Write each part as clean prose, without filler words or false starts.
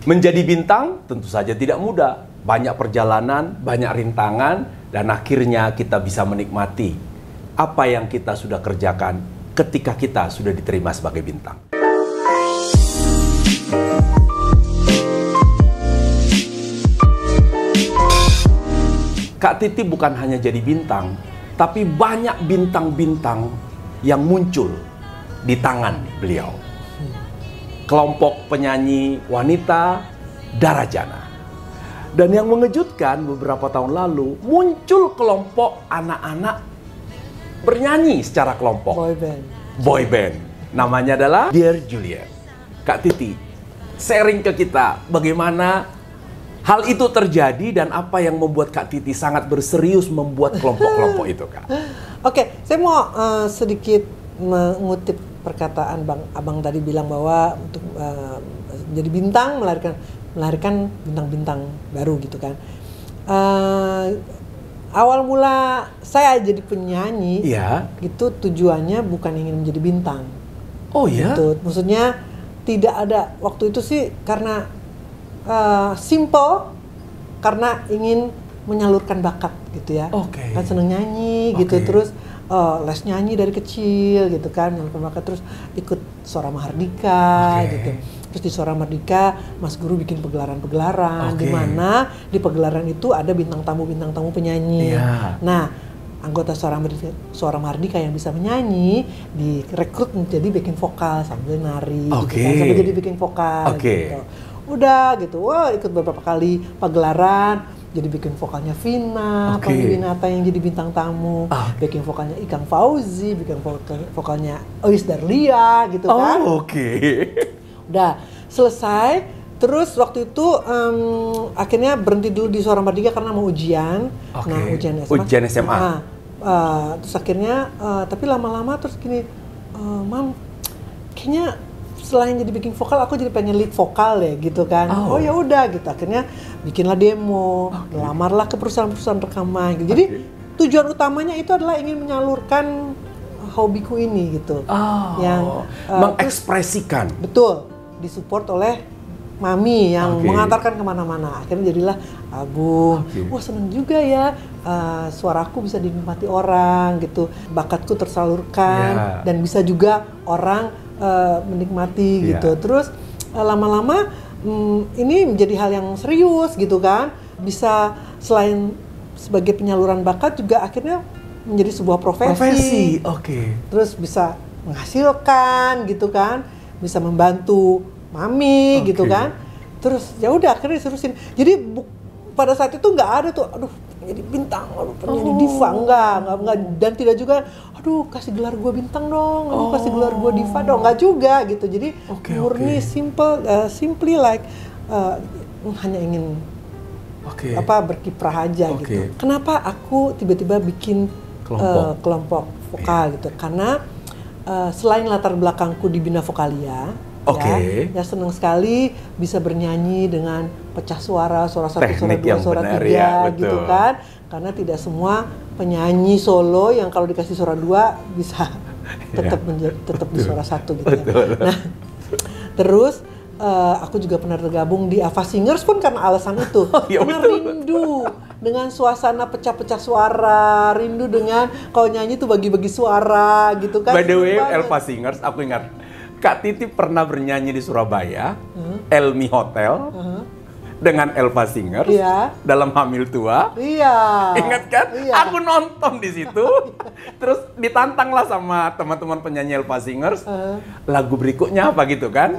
Menjadi bintang tentu saja tidak mudah. Banyak perjalanan, banyak rintangan, dan akhirnya kita bisa menikmati apa yang kita sudah kerjakan ketika kita sudah diterima sebagai bintang. Kak Titi bukan hanya jadi bintang, tapi banyak bintang-bintang yang muncul di tangan beliau. Kelompok penyanyi wanita Darajana. Dan yang mengejutkan beberapa tahun lalu muncul kelompok anak-anak bernyanyi secara kelompok. Boy band. Namanya adalah Dear Juliet. Kak Titi, sharing ke kita bagaimana hal itu terjadi dan apa yang membuat Kak Titi sangat berserius membuat kelompok-kelompok itu, Kak. Oke, saya mau sedikit mengutip perkataan Abang tadi bilang bahwa untuk jadi bintang melahirkan bintang-bintang baru gitu kan. Awal mula saya jadi penyanyi, gitu tujuannya bukan ingin menjadi bintang. Oh ya? Gitu. Maksudnya tidak ada waktu itu sih karena simple, karena ingin menyalurkan bakat gitu ya. Kan seneng nyanyi gitu, terus les nyanyi dari kecil gitu kan, terus ikut Suara Mahardika gitu. Terus di Suara Mahardika Mas Guru bikin pegelaran-pegelaran di mana di pegelaran itu ada bintang tamu penyanyi. Nah, anggota Suara Mahardika yang bisa menyanyi direkrut menjadi backing vokal sambil nari gitu kan, sambil jadi backing vokal gitu. Udah gitu, wah ikut beberapa kali pagelaran, jadi backing vokalnya Vina, Panji Winata yang jadi bintang tamu, backing vokalnya Ikang Fauzi, backing vokalnya Ois Darlia gitu kan. Udah selesai, terus waktu itu akhirnya berhenti dulu di Suara Mahardika karena mau ujian. Nah, ujian SMA. Terus akhirnya, tapi lama-lama terus gini, Mam, kayaknya selain jadi backing vokal, aku jadi pengen lead vokal ya gitu kan. Oh ya udah gitu, akhirnya bikinlah demo, ngelamarlah ke perusahaan-perusahaan rekaman gitu. Jadi tujuan utamanya itu adalah ingin menyalurkan hobiku ini gitu. Yang mengekspresikan. Betul, disupport oleh Mami yang mengantarkan kemana-mana. Akhirnya jadilah album. Wah seneng juga ya, suaraku bisa dinikmati orang gitu, bakatku tersalurkan dan bisa juga orang menikmati gitu. Terus lama-lama ini menjadi hal yang serius gitu kan. Bisa selain sebagai penyaluran bakat juga akhirnya menjadi sebuah profesi. Terus bisa menghasilkan gitu kan, bisa membantu Mami gitu kan. Terus ya udah akhirnya diterusin. Jadi pada saat itu nggak ada tuh, aduh jadi bintang, penyanyi diva, enggak, dan tidak juga, aduh kasih gelar gue bintang dong, aduh kasih gelar gue diva dong, enggak juga gitu. Jadi murni simply like hanya ingin berkiprah aja gitu. Kenapa aku tiba-tiba bikin kelompok vokal gitu? Karena selain latar belakangku di Bina Vokalia, ya senang sekali bisa bernyanyi dengan pecah suara 1, suara 2, suara 3 gitu kan. Karena tidak semua penyanyi solo yang kalau dikasih suara 2 bisa tetap di suara 1 gitu ya. Nah, terus aku juga pernah tergabung di Ava Singers pun karena alasan itu. Karena rindu dengan suasana pecah-pecah suara, rindu dengan kalau nyanyi tuh bagi-bagi suara gitu kan. By the way, Ava Singers, aku ingat Kak Titi pernah bernyanyi di Surabaya, Elmi Hotel, dengan Ava Singers dalam Hamil Tua. Ingat kan? Aku nonton di situ. Terus ditantanglah sama teman-teman penyanyi Ava Singers. Lagu berikutnya apa gitu kan?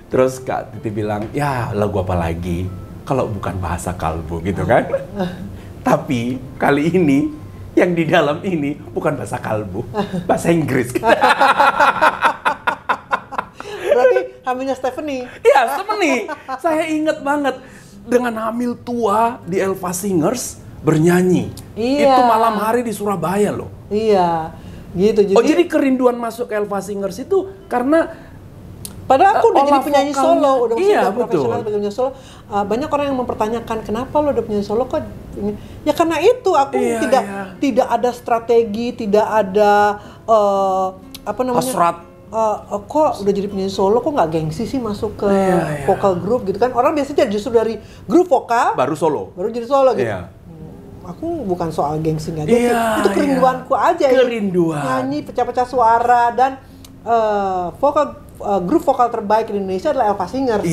Terus Kak Titi bilang, ya lagu apa lagi kalau bukan bahasa kalbu gitu kan? Tapi kali ini yang di dalam ini bukan bahasa kalbu, bahasa Inggris. Berarti hamilnya Stephanie. Iya, Stephanie. Saya ingat banget dengan Hamil Tua di Ava Singers bernyanyi. Itu malam hari di Surabaya loh. Iya, gitu. Jadi kerinduan masuk ke Ava Singers itu karena padahal aku udah jadi penyanyi solo, udah profesional penyanyi solo. Banyak orang yang mempertanyakan kenapa lo udah penyanyi solo kok? Ya karena itu aku tidak ada strategi, tidak ada hasrat kok udah jadi penyanyi solo kok nggak gengsi sih masuk ke vokal group gitu kan. Orang biasanya justru dari grup vokal baru solo. Baru jadi solo gitu. Aku bukan soal gengsi nggak gengsi. Itu kerinduanku aja. Kerinduan. Nyanyi pecah-pecah suara dan grup vokal terbaik di Indonesia adalah Elva Singers.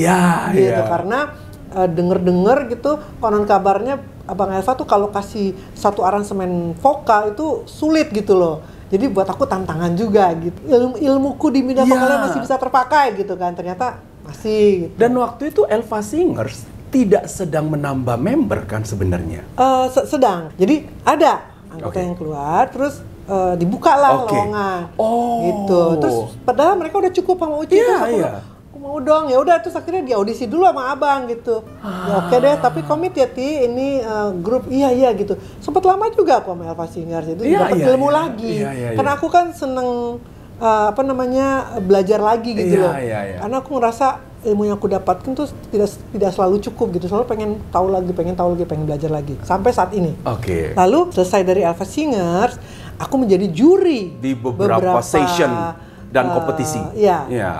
Gitu karena denger-denger gitu konon kabarnya Abang Elva tuh kalau kasih satu aransemen vokal itu sulit gitu loh. Jadi buat aku tantangan juga gitu. Ilmuku di bidang vokalnya masih bisa terpakai gitu kan. Ternyata masih gitu. Dan waktu itu Elva Singers tidak sedang menambah member kan sebenarnya? Sedang. Jadi ada anggota yang keluar terus dibukalah lowongan. Gitu. Terus padahal mereka udah cukup sama Uci terus aku mau dong. Ya udah terus akhirnya dia audisi dulu sama Abang gitu. Ya oke deh, tapi komit ya Ti, ini grup iya gitu. Sempat lama juga aku sama Elva Singers itu dapat ilmu lagi. Karena aku kan seneng belajar lagi gitu loh. Karena aku ngerasa ilmu yang aku dapatkan tuh tidak selalu cukup gitu. Selalu pengen tahu lagi, pengen belajar lagi. Sampai saat ini. Lalu selesai dari Elva Singers, aku menjadi juri di beberapa session dan kompetisi.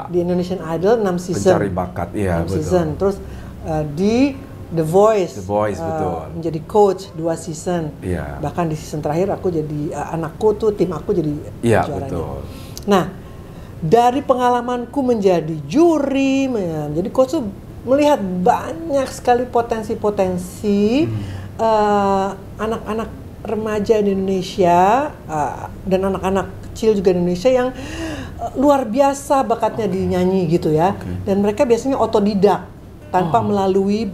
Di Indonesian Idol 6 season. Pencari bakat, 6 season. Terus di The Voice betul. Menjadi coach 2 season. Bahkan di season terakhir aku jadi tim aku jadi juaranya. Betul. Nah, dari pengalamanku menjadi juri, menjadi coach tuh melihat banyak sekali potensi-potensi anak-anak remaja di Indonesia dan anak-anak kecil juga di Indonesia yang luar biasa bakatnya di nyanyi gitu ya. Dan mereka biasanya otodidak tanpa melalui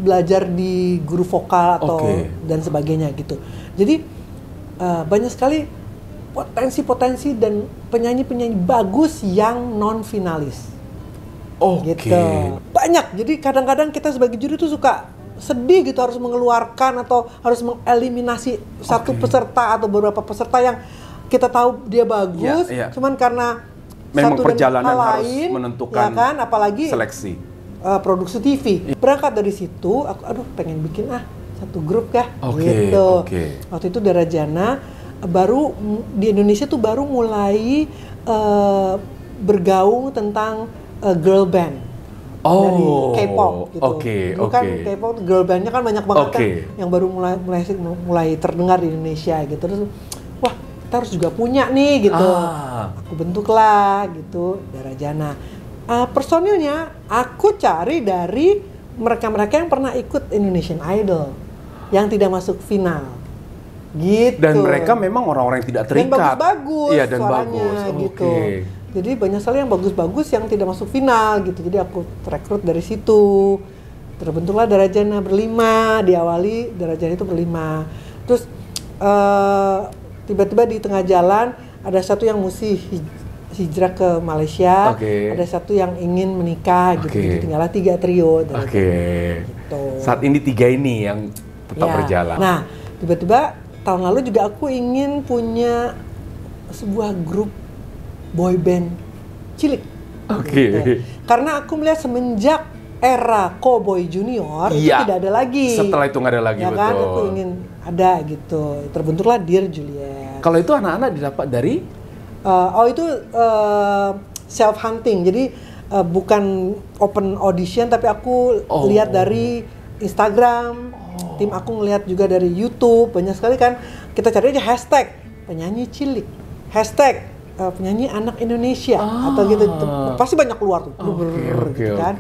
belajar di guru vokal atau dan sebagainya gitu. Jadi banyak sekali potensi-potensi dan penyanyi-penyanyi bagus yang non finalis. Gitu. Banyak. Jadi kadang-kadang kita sebagai juri tuh suka sedih gitu harus mengeluarkan atau harus mengeliminasi satu peserta atau beberapa peserta yang kita tahu dia bagus, cuman karena memang satu perjalanan dan hal harus lain, menentukan ya kan, apalagi seleksi produksi TV. Berangkat dari situ, aku pengen bikin satu grup gitu. Waktu itu Darajana baru di Indonesia tuh baru mulai bergaung tentang girl band dari K-pop gitu. Dulu kan K-pop girl bandnya kan banyak banget kan yang baru mulai terdengar di Indonesia gitu. Terus wah kita harus juga punya nih gitu. Aku bentuklah gitu Darajana. Personilnya aku cari dari mereka-mereka yang pernah ikut Indonesian Idol yang tidak masuk final. Gitu. Dan mereka memang orang-orang yang tidak terikat. Dan bagus-bagus dan suaranya gitu. Jadi banyak sekali yang bagus-bagus yang tidak masuk final gitu. Jadi aku rekrut dari situ. Terbentuklah Darajana berlima. Diawali Darajana itu berlima. Terus tiba-tiba di tengah jalan ada satu yang mesti hijrah ke Malaysia, ada satu yang ingin menikah gitu. Jadi tinggallah 3 trio. Gitu. Saat ini 3 ini yang tetap berjalan. Nah, tiba-tiba tahun lalu juga aku ingin punya sebuah grup boy band cilik. Gitu. Karena aku melihat semenjak era Cowboy Junior itu tidak ada lagi. Setelah itu nggak ada lagi, ya kan? Aku ingin ada gitu. Terbentuklah Dear Juliet. Kalau itu anak-anak didapat dari? Itu self hunting. Jadi bukan open audition, tapi aku lihat dari Instagram. Tim aku ngelihat juga dari YouTube. Banyak sekali kan. Kita cari aja hashtag penyanyi cilik, hashtag penyanyi anak Indonesia atau gitu. Pasti banyak keluar tuh. Gitu kan.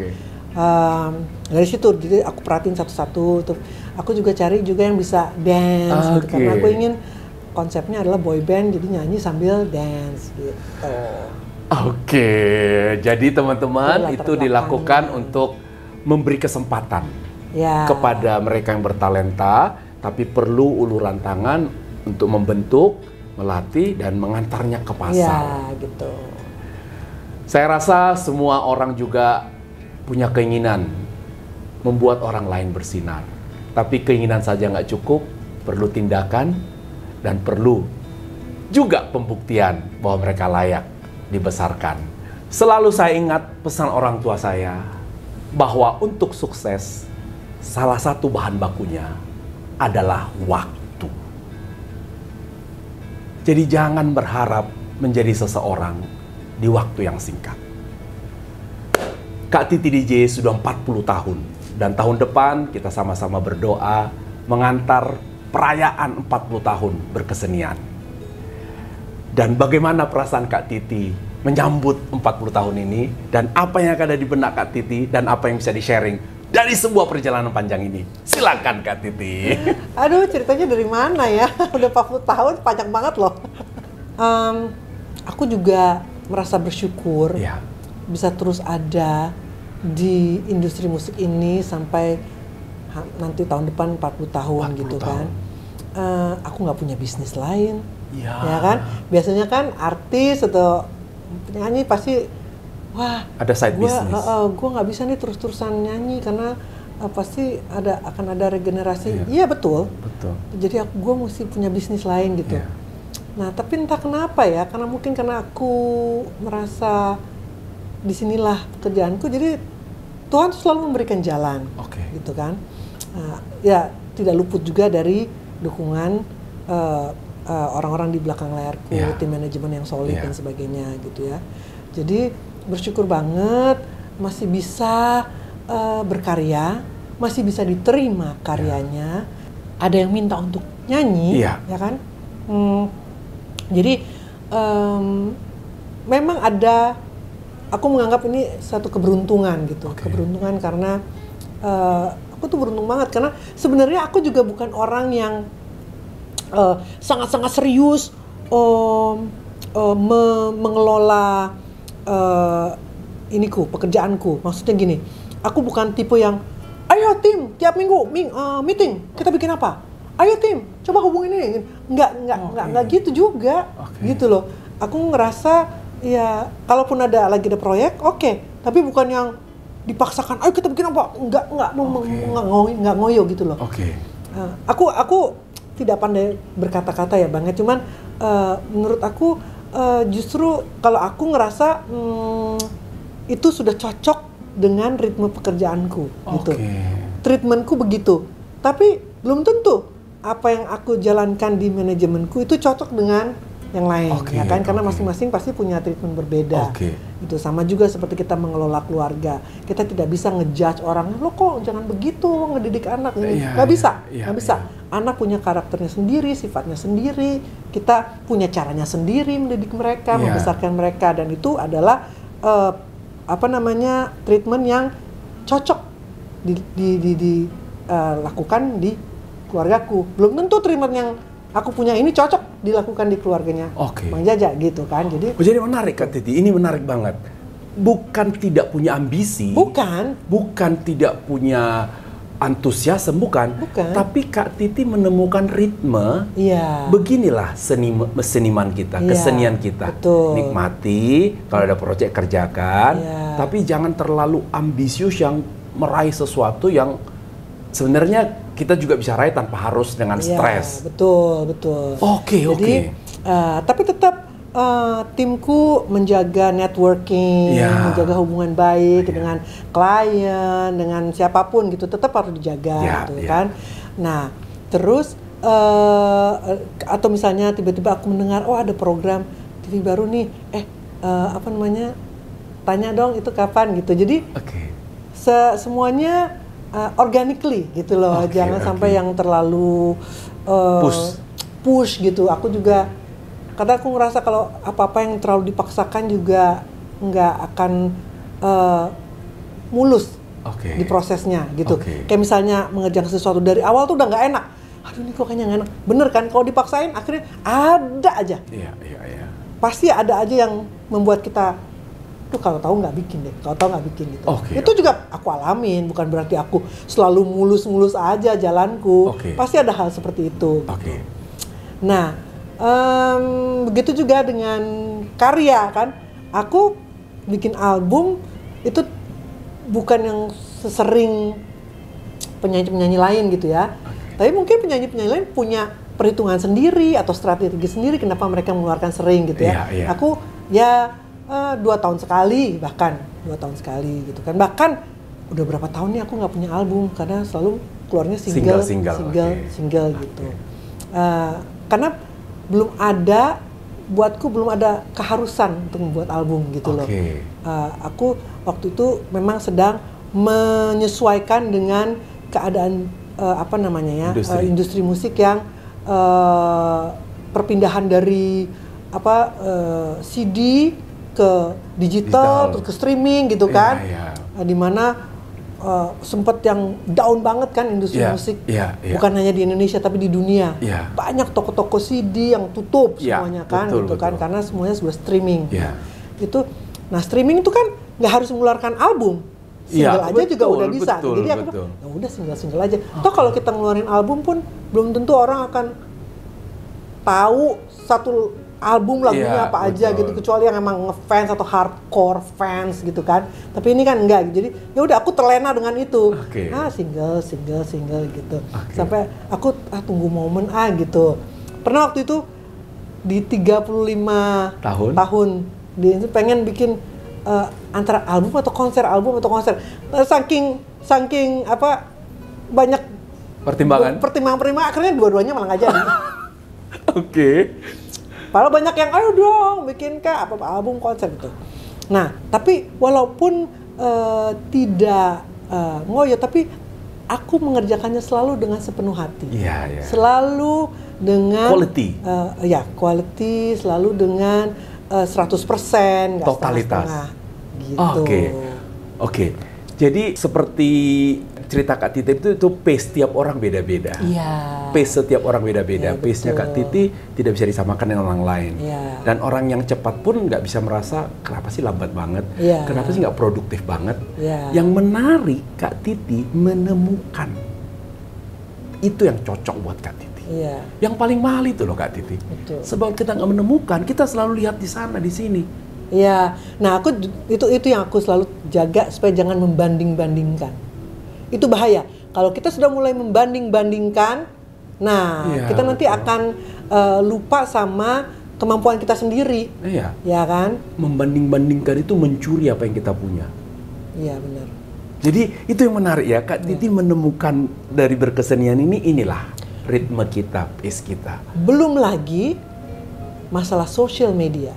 Dari situ jadi aku perhatiin satu-satu. Aku juga cari juga yang bisa dance gitu, karena aku ingin konsepnya adalah boy band jadi nyanyi sambil dance gitu. Jadi teman-teman itu dilakukan untuk memberi kesempatan kepada mereka yang bertalenta, tapi perlu uluran tangan untuk membentuk, melatih dan mengantarnya ke pasar. Gitu. Saya rasa semua orang juga punya keinginan membuat orang lain bersinar. Tapi keinginan saja nggak cukup, perlu tindakan dan perlu juga pembuktian bahwa mereka layak dibesarkan. Selalu saya ingat pesan orang tua saya bahwa untuk sukses, salah satu bahan bakunya adalah waktu. Jadi jangan berharap menjadi seseorang di waktu yang singkat. Kak Titi DJ sudah 40 tahun dan tahun depan kita sama-sama berdoa mengantar perayaan 40 tahun berkesenian. Dan bagaimana perasaan Kak Titi menyambut 40 tahun ini dan apa yang ada di benak Kak Titi dan apa yang bisa di-sharing dari sebuah perjalanan panjang ini. Silakan Kak Titi. Aduh, ceritanya dari mana ya? Udah 40 tahun, panjang banget loh. Aku juga merasa bersyukur bisa terus ada di industri musik ini sampai nanti tahun depan 40 tahun gitu kan. Aku nggak punya bisnis lain, ya kan? Biasanya kan artis atau penyanyi pasti, wah, ada side business. Gue nggak bisa nih terus-terusan nyanyi karena pasti akan ada regenerasi. Iya betul. Jadi gue mesti punya bisnis lain gitu. Nah tapi entah kenapa ya, karena aku merasa disinilah pekerjaanku, jadi Tuhan selalu memberikan jalan, gitu kan. Ya tidak luput juga dari dukungan orang-orang di belakang layarku, tim manajemen yang solid dan sebagainya gitu ya. Jadi bersyukur banget masih bisa berkarya, masih bisa diterima karyanya. Ada yang minta untuk nyanyi, ya kan? Jadi memang ada, aku menganggap ini satu keberuntungan gitu. Keberuntungan karena aku tuh beruntung banget karena sebenarnya aku juga bukan orang yang sangat-sangat serius mengelola pekerjaanku. Maksudnya gini, aku bukan tipe yang ayo tim tiap minggu meeting kita bikin apa, ayo tim coba hubungin ini. Nggak gitu juga, gitu loh. Aku ngerasa ya kalaupun lagi ada proyek, tapi bukan yang dipaksakan ayo kita bikin apa, nggak ngoyo gitu loh. Aku tidak pandai berkata-kata ya Bang, cuman menurut aku justru kalau aku ngerasa itu sudah cocok dengan ritme pekerjaanku gitu. Treatmentku begitu. Tapi belum tentu apa yang aku jalankan di manajemenku itu cocok dengan yang lain, ya kan? Karena masing-masing pasti punya treatment berbeda. Itu sama juga seperti kita mengelola keluarga. Kita tidak bisa ngejudge orang, lo kok jangan begitu ngedidik anak ini. Nggak bisa. Anak punya karakternya sendiri, sifatnya sendiri. Kita punya caranya sendiri mendidik mereka, membesarkan mereka, dan itu adalah treatment yang cocok dilakukan di keluargaku. Belum tentu treatment yang aku punya ini cocok dilakukan di keluarganya Bang Jaja gitu kan. Jadi menarik Kak Titi, ini menarik banget. Bukan tidak punya ambisi, bukan tidak punya antusiasme, bukan. Tapi Kak Titi menemukan ritme. Beginilah seniman kita, kesenian kita. Nikmati, kalau ada proyek kerjakan, tapi jangan terlalu ambisius yang meraih sesuatu yang sebenarnya kita juga bisa raih tanpa harus dengan stres. Betul. Jadi, tapi tetap timku menjaga networking, menjaga hubungan baik dengan klien, dengan siapapun gitu, tetap harus dijaga, gitu kan. Nah, terus atau misalnya tiba-tiba aku mendengar, ada program TV baru nih, tanya dong itu kapan gitu. Jadi semuanya organically gitu loh, jangan sampai yang terlalu push gitu. Aku juga karena aku ngerasa kalau apa-apa yang terlalu dipaksakan juga nggak akan mulus di prosesnya gitu. Kayak misalnya mengerjakan sesuatu dari awal tuh udah nggak enak. Aduh ini kok kayaknya nggak enak. Bener kan? Kalau dipaksain akhirnya ada aja. Pasti ada aja yang membuat kita kalau tahu nggak bikin deh, gitu. Itu juga aku alamin, bukan berarti aku selalu mulus-mulus aja jalanku. Pasti ada hal seperti itu. Gitu. Nah, begitu juga dengan karya kan. Aku bikin album itu bukan yang sesering penyanyi-penyanyi lain gitu ya. Tapi mungkin penyanyi-penyanyi lain punya perhitungan sendiri atau strategi sendiri kenapa mereka mengeluarkan sering gitu ya. Aku 2 tahun sekali, bahkan 2 tahun sekali gitu kan. Bahkan udah berapa tahun nih aku nggak punya album karena selalu keluarnya single gitu. Karena belum ada buatku belum ada keharusan untuk membuat album gitu loh. Aku waktu itu memang sedang menyesuaikan dengan keadaan industri musik yang perpindahan dari CD ke digital, terus ke streaming gitu kan. Dimana sempat yang down banget kan industri musik, bukan hanya di Indonesia tapi di dunia. Banyak toko-toko CD yang tutup semuanya kan, betul. Karena semuanya sudah streaming. Itu, nah streaming itu kan nggak harus mengeluarkan album, single aja juga udah bisa. Jadi aku ya udah single aja. Toh kalau kita ngeluarin album pun belum tentu orang akan tahu satu album lagunya apa aja gitu, kecuali yang emang ngefans atau hardcore fans gitu kan. Tapi ini kan enggak, jadi ya udah aku terlena dengan itu. Single gitu. Sampai aku tunggu momen gitu. Pernah waktu itu di 35 tahun dia pengen bikin antara album atau konser. Saking banyak pertimbangan akhirnya dua-duanya malah nggak jadi. Padahal banyak yang ayo dong bikin album konser gitu. Nah, tapi walaupun tidak ngoyo, tapi aku mengerjakannya selalu dengan sepenuh hati. Selalu dengan quality, selalu dengan 100%, nggak totalitas. Gitu. Oke. Jadi seperti cerita Kak Titi itu pace tiap orang beda-beda. Pace setiap orang beda-beda. Pace-nya Kak Titi tidak bisa disamakan dengan orang lain. Dan orang yang cepat pun nggak bisa merasa kenapa sih lambat banget, kenapa sih nggak produktif banget. Yang menarik Kak Titi menemukan itu yang cocok buat Kak Titi. Yang paling mahal itu loh Kak Titi. Sebab kita nggak menemukan, kita selalu lihat di sana, di sini. Nah aku itu yang aku selalu jaga supaya jangan membanding-bandingkan. Itu bahaya. Kalau kita sudah mulai membanding-bandingkan, kita nanti akan lupa sama kemampuan kita sendiri. Ya kan? Membanding-bandingkan itu mencuri apa yang kita punya. Benar. Jadi itu yang menarik ya, Kak Titi menemukan dari berkesenian inilah ritme kita, pace kita. Belum lagi masalah social media.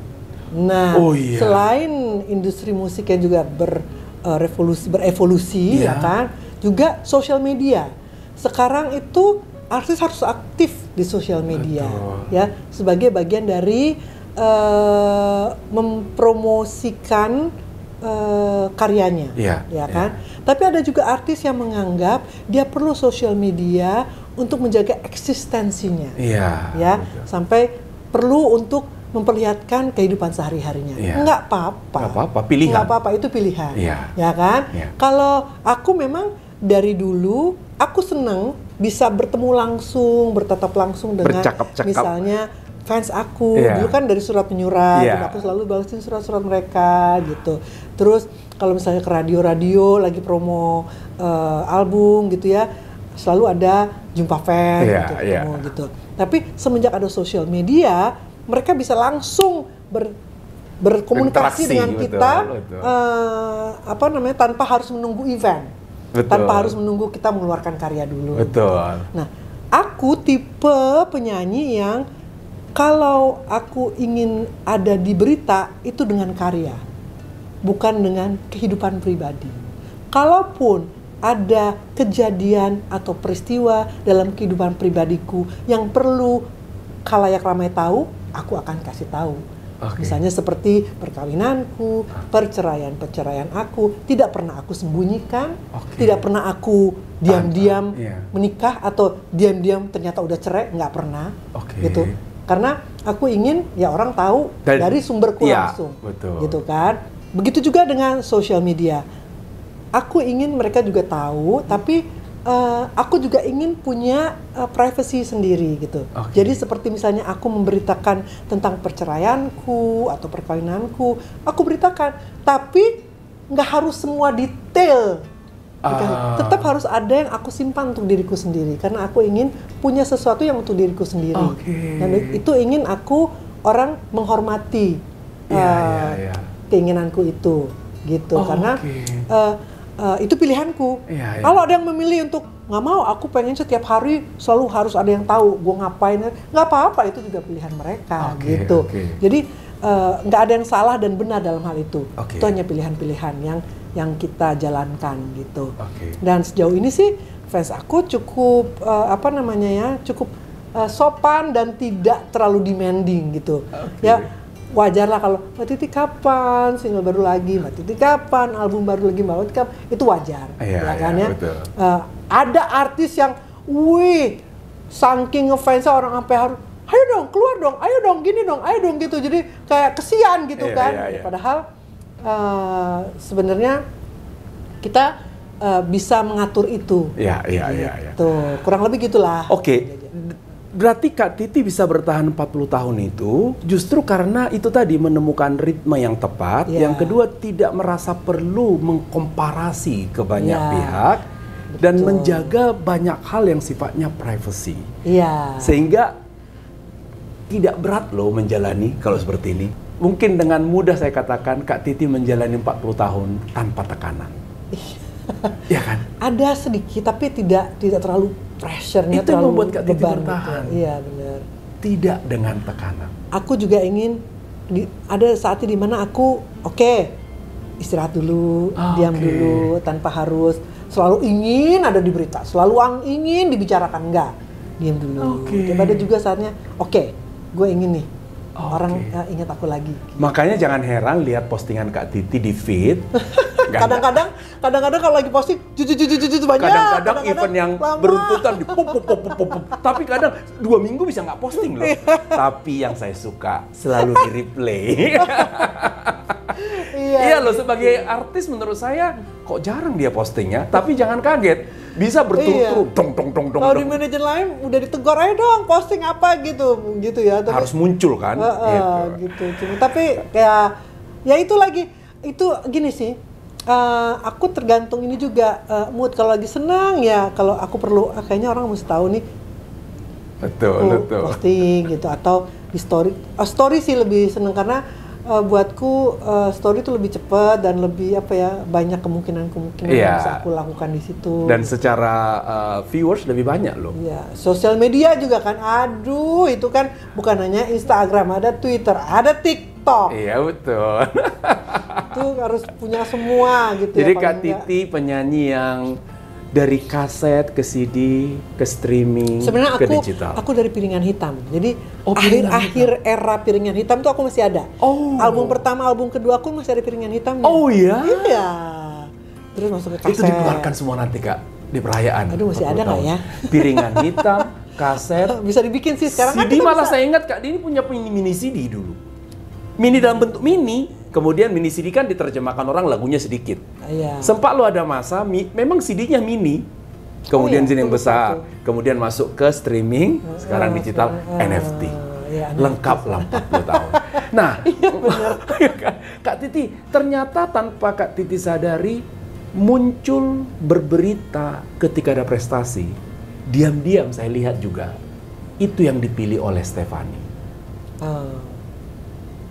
Nah, selain industri musik yang juga berevolusi, ya kan, juga social media. Sekarang itu artis harus aktif di social media, ya, sebagai bagian dari mempromosikan karyanya, ya kan. Tapi ada juga artis yang menganggap dia perlu social media untuk menjaga eksistensinya, sampai perlu untuk memperlihatkan kehidupan sehari-harinya. Nggak apa-apa, pilihan. Nggak apa-apa, itu pilihan, ya kan. Kalau aku memang dari dulu aku seneng bisa bertemu langsung, bertatap langsung dengan misalnya fans aku. Dulu kan dari surat menyurat, dan aku selalu balasin surat-surat mereka gitu. Terus kalau misalnya ke radio lagi promo album gitu ya, selalu ada jumpa fans gitu. Tapi semenjak ada social media, mereka bisa langsung berkomunikasi dengan kita, tanpa harus menunggu event, tanpa harus menunggu kita mengeluarkan karya dulu. Nah, aku tipe penyanyi yang kalau aku ingin ada di berita itu dengan karya, bukan dengan kehidupan pribadi. Kalaupun ada kejadian atau peristiwa dalam kehidupan pribadiku yang perlu khalayak ramai tahu, aku akan kasih tahu. Misalnya seperti perkawinanku, perceraian aku, tidak pernah aku sembunyikan, tidak pernah aku diam-diam menikah atau diam-diam ternyata udah cerai, nggak pernah, gitu. Karena aku ingin ya orang tahu dari sumberku langsung, gitu kan. Begitu juga dengan social media. Aku ingin mereka juga tahu, tapi aku juga ingin punya privacy sendiri gitu. Jadi seperti misalnya aku memberitakan tentang perceraianku atau perkawinanku, aku beritakan, tapi nggak harus semua detail. Tetap harus ada yang aku simpan untuk diriku sendiri, karena aku ingin punya sesuatu yang untuk diriku sendiri. Dan itu ingin aku orang menghormati keinginanku itu, gitu. Karena itu pilihanku. Iya. Kalau ada yang memilih untuk nggak mau, aku pengen setiap hari selalu harus ada yang tahu gue ngapain, nggak apa-apa, itu juga pilihan mereka gitu. Jadi nggak ada yang salah dan benar dalam hal itu. Itu hanya pilihan-pilihan yang kita jalankan gitu. Dan sejauh ini sih fans aku cukup cukup sopan dan tidak terlalu demanding gitu. Ya wajar lah kalau Mbak Titi kapan single baru lagi, Mbak Titi kapan album baru lagi, Mbak Titi kapan, itu wajar. Ya kan ya. Ada artis yang saking ngefansnya orang sampai harus ayo dong keluar dong, ayo dong gini dong, ayo dong gitu, jadi kayak kesian gitu kan. Padahal sebenarnya kita bisa mengatur itu. Tuh, kurang lebih gitulah. Berarti Kak Titi bisa bertahan 40 tahun itu justru karena itu tadi menemukan ritme yang tepat. Yang kedua, tidak merasa perlu mengkomparasi ke banyak pihak. Dan menjaga banyak hal yang sifatnya privacy. Sehingga tidak berat loh menjalani kalau seperti ini. Mungkin dengan mudah saya katakan Kak Titi menjalani 40 tahun tanpa tekanan. Ya kan? Ada sedikit tapi tidak terlalu pressure-nya, itu terlalu membuat Kak Titi bertahan. Iya benar. Tidak dengan tekanan. Aku juga ingin ada saatnya di mana aku istirahat dulu, diam dulu tanpa harus selalu ingin ada di berita, selalu ingin dibicarakan, enggak, diam dulu. Coba ada juga saatnya, gue ingin nih orang ingat aku lagi. Gitu. Makanya jangan heran lihat postingan Kak Titi di feed. Kadang-kadang kalau lagi posting banyak. Kadang-kadang event yang beruntutan di pop. Tapi kadang 2 minggu bisa nggak posting loh. Tapi yang saya suka selalu di replay. Iya loh, sebagai artis menurut saya kok jarang dia postingnya. Tapi jangan kaget, bisa berturut-turut dong. Kalau di manajer lain udah ditegur aja dong posting apa gitu ya. Tapi, harus muncul kan. Gitu. Tapi ya itu lagi, itu gini sih. Aku tergantung ini juga mood. Kalau lagi senang ya, kalau aku perlu kayaknya orang mesti tahu nih. Betul. Posting gitu atau di story. Story sih lebih senang karena buatku story itu lebih cepat dan lebih banyak kemungkinan yang bisa aku lakukan di situ. Dan secara viewers lebih banyak loh. Iya, sosial media juga kan. Aduh, itu kan bukan hanya Instagram, ada Twitter, ada TikTok. Iya, betul. Itu harus punya semua gitu. Jadi Kak Titi penyanyi yang dari kaset ke CD ke streaming sebenarnya ke digital. Aku dari Piringan Hitam. Jadi akhir era Piringan Hitam tuh aku masih ada. Album pertama, album kedua aku masih ada Piringan Hitam. Iya. Terus masuk ke kaset. Itu dikeluarkan semua nanti Kak di perayaan. Aduh, masih ada nggak ya? Piringan Hitam, kaset. Bisa dibikin sih sekarang. CD malah saya ingat Kak, dia ini punya mini CD dulu. Mini dalam bentuk mini. Kemudian mini CD kan diterjemahkan orang lagunya sedikit. Sempat lo ada masa memang CD-nya mini. Kemudian sini yang besar. Kemudian masuk ke streaming, sekarang digital NFT. Lengkap lah 40 tahun. Nah, Kak Titi, ternyata tanpa Kak Titi sadari muncul berberita ketika ada prestasi. Diam-diam saya lihat juga itu yang dipilih oleh Stefani.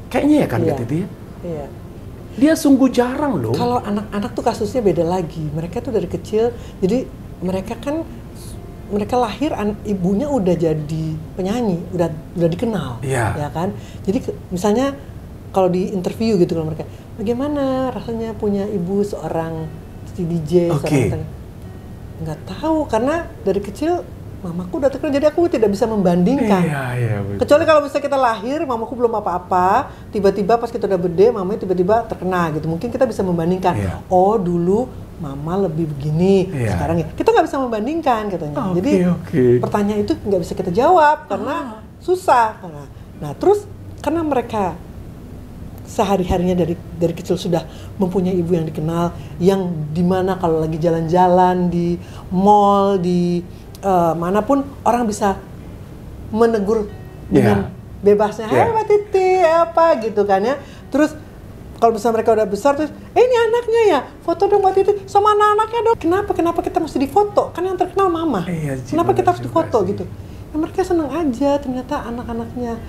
Kayaknya ya kan Kak Titi ya? Iya. Dia sungguh jarang loh. Kalau anak-anak tuh kasusnya beda lagi. Mereka tuh dari kecil, jadi mereka lahir ibunya udah jadi penyanyi, udah dikenal, ya kan. Jadi misalnya kalau di interview gitu kalau mereka, bagaimana rasanya punya ibu seorang DJ, nggak tahu karena dari kecil mamaku udah terkenal, jadi aku tidak bisa membandingkan. Kecuali kalau misalnya kita lahir, mamaku belum apa-apa, tiba-tiba pas kita udah gede, mamanya tiba-tiba terkenal gitu. Mungkin kita bisa membandingkan. Oh dulu mama lebih begini, sekarang ya. Kita nggak bisa membandingkan katanya. Jadi pertanyaan itu nggak bisa kita jawab karena susah. Nah terus karena mereka sehari-harinya dari kecil sudah mempunyai ibu yang dikenal, yang dimana kalau lagi jalan-jalan di mall, di manapun orang bisa menegur dengan bebasnya, hai Mbak Titi, apa gitu kan ya. Terus kalau misalnya mereka udah besar terus, ini anaknya ya, foto dong Mbak Titi sama anak-anaknya dong. Kenapa kita mesti difoto? Kan yang terkenal mama. Kenapa kita harus difoto gitu? Ya, mereka senang aja ternyata anak-anaknya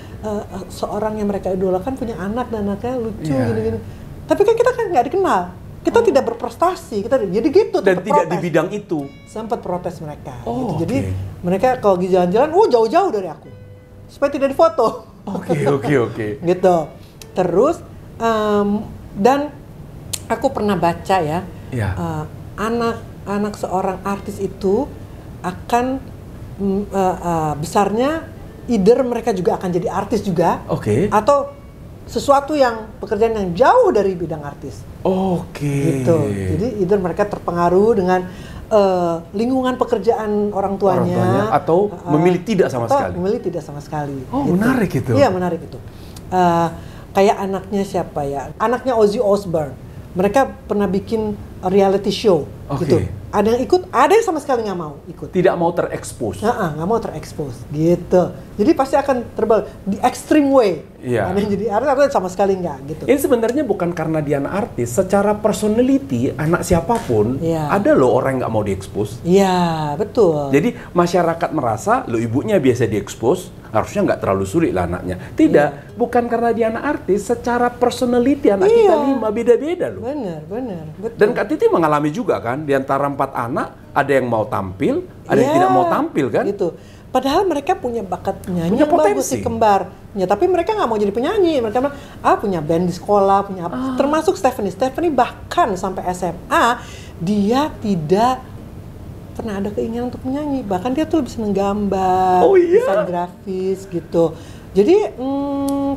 seorang yang mereka idolakan punya anak dan anaknya lucu gini-gini. Tapi kan kita kan nggak dikenal. kita tidak berprestasi, jadi gitu. Dan tidak di bidang itu. Sempat protes mereka. Gitu. Jadi mereka kalau lagi jalan-jalan, jauh-jauh dari aku, supaya tidak difoto. Oke. Gitu. Terus dan aku pernah baca ya, anak seorang artis itu akan besarnya either mereka juga akan jadi artis juga, atau sesuatu yang pekerjaan yang jauh dari bidang artis. Gitu. Jadi either mereka terpengaruh dengan lingkungan pekerjaan orang tuanya atau memilih tidak sama sekali. Gitu. Menarik itu. Iya, menarik itu. Kayak anaknya siapa ya? Anaknya Ozzy Osbourne. Mereka pernah bikin reality show gitu. Ada yang ikut, ada yang sama sekali nggak mau ikut. Tidak mau terekspos. Nggak mau terekspos, gitu. Jadi pasti akan terbalik di extreme way. Ada yang jadi artis, ada yang sama sekali nggak, gitu. Ini sebenarnya bukan karena dia anak artis, secara personality anak siapapun ada loh orang yang nggak mau diekspos. Iya, betul. Jadi masyarakat merasa lo ibunya biasa diekspos, harusnya nggak terlalu sulit lah anaknya. Tidak, bukan karena dia anak artis, secara personality anak kita 5 beda-beda loh. Benar, betul. Dan Kak Titi mengalami juga kan, di antara 4 anak ada yang mau tampil, ada yang tidak mau tampil kan? Gitu. Padahal mereka punya bakat nyanyi yang bagus, si kembar. Ya, tapi mereka nggak mau jadi penyanyi. Mereka bilang, punya band di sekolah, punya apa. Termasuk Stephanie. Stephanie bahkan sampai SMA dia tidak pernah ada keinginan untuk menyanyi. Bahkan dia tuh lebih seneng gambar, desain grafis gitu. Jadi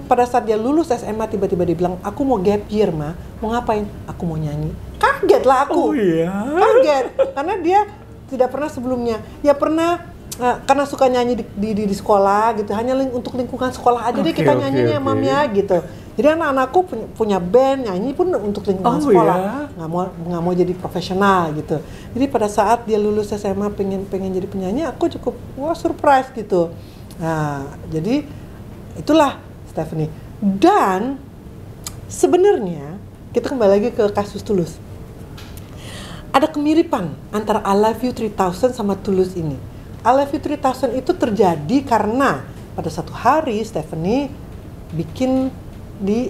pada saat dia lulus SMA tiba-tiba dia bilang, aku mau gap year Ma. Mau ngapain? Aku mau nyanyi. Kaget lah aku. Kaget. Karena dia tidak pernah sebelumnya. Ya pernah karena suka nyanyi di sekolah gitu. Hanya untuk lingkungan sekolah aja deh kita nyanyinya Mam ya gitu. Jadi anak-anakku punya band, nyanyi pun untuk lingkungan sekolah. Nggak mau jadi profesional gitu. Jadi pada saat dia lulus SMA pengen jadi penyanyi, aku cukup surprise gitu. Nah, jadi itulah Stephanie. Dan sebenarnya kita kembali lagi ke kasus Tulus. Ada kemiripan antara I Love You 3000 sama Tulus ini. I Love You 3000 itu terjadi karena pada satu hari Stephanie bikin di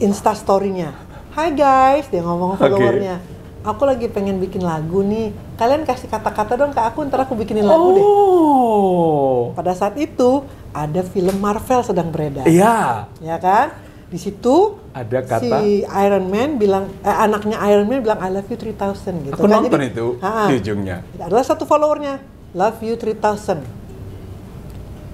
Instastory-nya. Hai guys, dia ngomong followernya. Aku lagi pengen bikin lagu nih. Kalian kasih kata-kata dong ke aku, ntar aku bikinin lagu deh. Pada saat itu ada film Marvel sedang beredar. Iya. Ya kan? Di situ ada kata si Iron Man bilang, anaknya Iron Man bilang I love you 3000 gitu. Aku nonton itu di ujungnya. Adalah satu followernya, love you 3000.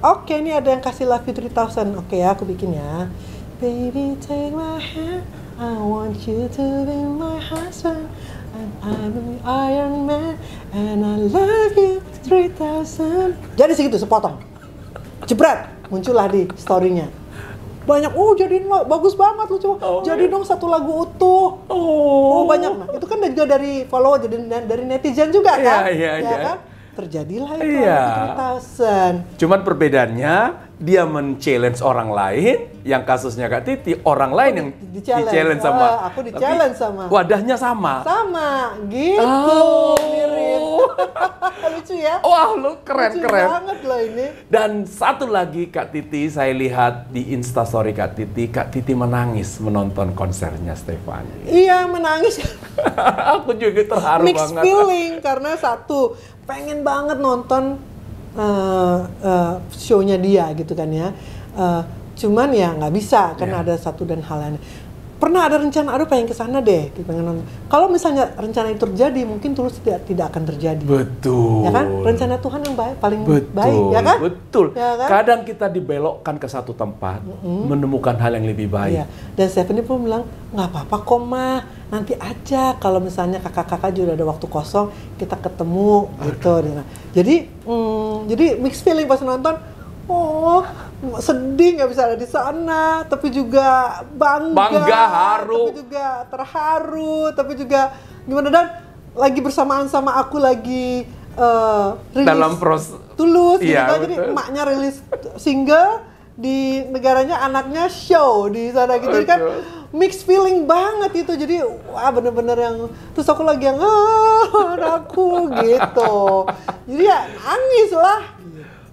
Oke, ini ada yang kasih love you 3000. Oke ya, aku bikin ya. Baby take my hand, I want you to be my husband. And I'm Iron Man, and I love you 3000. Jadi segitu, sepotong. Jebret, muncullah di story-nya. Banyak, jadiin lo, bagus banget lu coba. Jadi dong satu lagu utuh. Banyak. Nah, itu kan juga dari follower, jadi dari netizen juga kan? Iya. Kan? Terjadilah itu 3000. Cuman perbedaannya dia men-challenge orang lain, yang kasusnya Kak Titi, orang lain yang di-challenge sama. Aku di-challenge sama. Wadahnya sama. Sama, gitu. Mirip. Lucu ya? Wah, lu keren. Lucu banget loh ini. Dan satu lagi Kak Titi, saya lihat di Instastory Kak Titi menangis menonton konsernya Stephanie. Iya, menangis. Aku juga terharu banget. Mixed feeling, karena satu, pengen banget nonton show-nya dia gitu kan ya. Cuman ya nggak bisa karena ada satu dan hal lain. Pernah ada rencana, pengen kesana deh, pengen nonton. Kalau misalnya rencana itu terjadi, mungkin Tulus tidak akan terjadi. Betul. Ya kan? Rencana Tuhan yang paling baik, ya kan? Betul. Ya kan? Kadang kita dibelokkan ke satu tempat, menemukan hal yang lebih baik. Iya. Dan Stephanie pun bilang, nggak apa-apa kok Ma, nanti aja kalau misalnya kakak-kakak juga ada waktu kosong, kita ketemu gitu. Jadi mixed feeling pas nonton. Sedih nggak bisa ada di sana, tapi juga bangga, haru, tapi juga terharu, tapi juga gimana, dan lagi bersamaan sama aku lagi rilis dalam Tulus gitu iya, kan. Jadi emaknya rilis single, di negaranya anaknya show di sana gitu. Jadi kan mixed feeling banget itu. Jadi wah, bener-bener yang, terus aku lagi yang anakku gitu. Jadi ya nangis lah.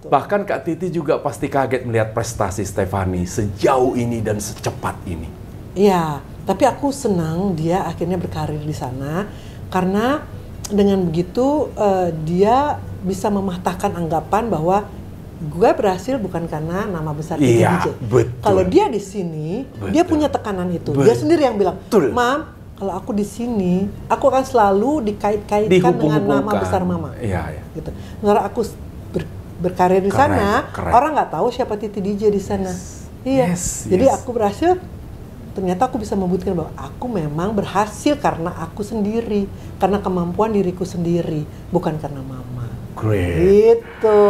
Bahkan Kak Titi juga pasti kaget melihat prestasi Stephanie sejauh ini dan secepat ini. Iya, Tapi aku senang dia akhirnya berkarir di sana karena dengan begitu dia bisa mematahkan anggapan bahwa gue berhasil bukan karena nama besar Titi DJ. Kalau dia di sini, dia punya tekanan itu. Dia sendiri yang bilang, Mam, kalau aku di sini, aku akan selalu dikait-kaitkan dengan nama besar Mama. Gitu. Menurut aku berkarir di sana, orang nggak tahu siapa Titi DJ di sana. Jadi aku berhasil. Ternyata aku bisa membuktikan bahwa aku memang berhasil karena aku sendiri, karena kemampuan diriku sendiri, bukan karena Mama. Great. Gitu.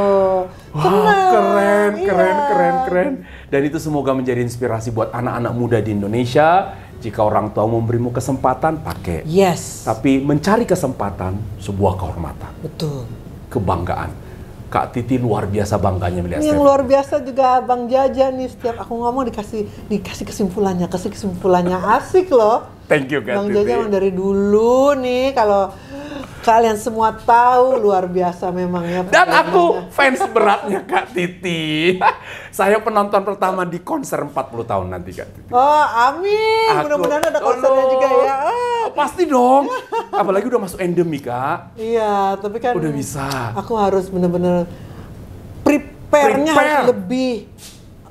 Wah, keren. Dan itu semoga menjadi inspirasi buat anak-anak muda di Indonesia. Jika orang tua memberimu kesempatan, pakai. Yes. Tapi mencari kesempatan, sebuah kehormatan. Betul. Kebanggaan. Kak Titi luar biasa bangganya melihat Yang luar biasa juga Bang Jaja nih, setiap aku ngomong dikasih kesimpulannya asik loh. Thank you Kak Bang Titi. Jaja dari dulu nih, kalau kalian semua tahu luar biasa memang ya. Dan aku fans beratnya Kak Titi. Saya penonton pertama di konser 40 tahun nanti Kak Titi. Oh amin, mudah-mudahan ada konsernya juga ya. Pasti dong, apalagi udah masuk endemi Kak. Iya, tapi kan udah bisa. Aku harus bener-bener prepare-nya harus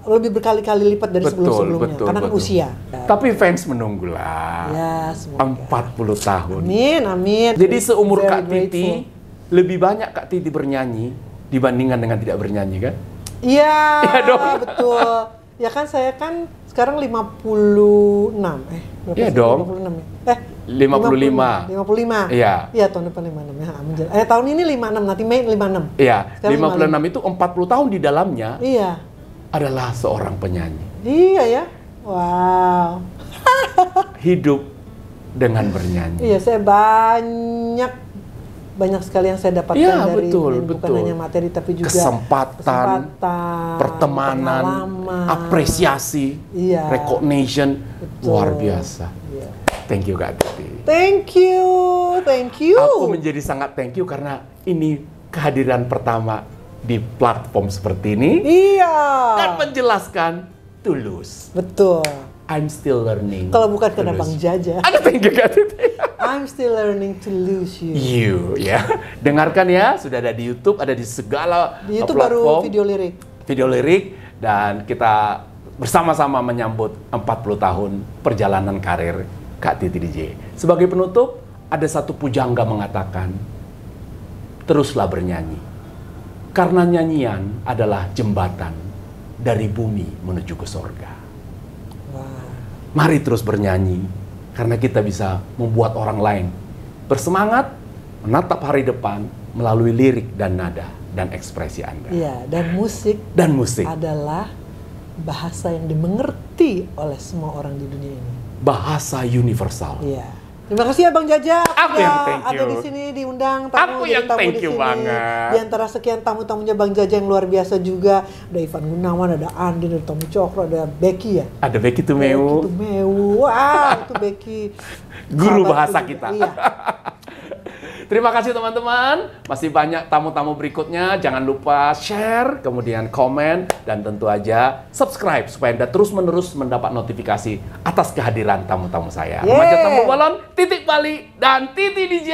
lebih berkali-kali lipat dari sebelum-sebelumnya, karena kan usia. Tapi fans menunggulah. Ya, semoga. 40 tahun. Amin. Jadi seumur Kak Titi, lebih banyak Kak Titi bernyanyi dibandingkan dengan tidak bernyanyi kan? Iya, dong. betul. Ya kan saya kan sekarang 56. Iya dong. 55. Iya. Iya, tahun depan 56 ya. Tahun ini 56, nanti Mei 56. Iya, 56 itu 40 tahun di dalamnya. Iya. Adalah seorang penyanyi. Iya ya. Wow. Hidup dengan bernyanyi. Iya, saya banyak sekali yang saya dapatkan dari bukan hanya materi tapi juga kesempatan pertemanan, apresiasi, recognition, luar biasa. Thank you Kak Titi. Thank you. Aku menjadi sangat thank you karena ini kehadiran pertama di platform seperti ini. Iya. Dan menjelaskan tulus. Betul. I'm still learning. Kalau bukan karena Bang Jaja. Ada thank you Kak Titi. I'm still learning to lose you. You ya. Dengarkan ya, sudah ada di YouTube, ada di segala di YouTube platform. baru video lirik. Dan kita bersama-sama menyambut 40 tahun perjalanan karir Kak Titi DJ. Sebagai penutup, ada satu pujangga mengatakan, teruslah bernyanyi. Karena nyanyian adalah jembatan dari bumi menuju ke sorga. Mari terus bernyanyi, karena kita bisa membuat orang lain bersemangat, menatap hari depan melalui lirik dan nada dan ekspresi Anda. Iya, dan musik adalah bahasa yang dimengerti oleh semua orang di dunia ini. Bahasa universal. Iya. Terima kasih ya Bang Jaja. Aku yang thank you. Ada di sini diundang tamu. Aku yang thank you banget. Di antara sekian tamu-tamunya Bang Jaja yang luar biasa juga, ada Ivan Gunawan, ada Andin, ada Tommy Cokro, ada Becky ya. Ada Becky Tumeu. Wah, itu Becky. Guru bahasa kita. Iya. Terima kasih teman-teman. Masih banyak tamu-tamu berikutnya. Jangan lupa share, kemudian komen, dan tentu aja subscribe supaya Anda terus-menerus mendapat notifikasi atas kehadiran tamu-tamu saya. Remaja Tamu Balon, Titik Bali, dan Titi DJ.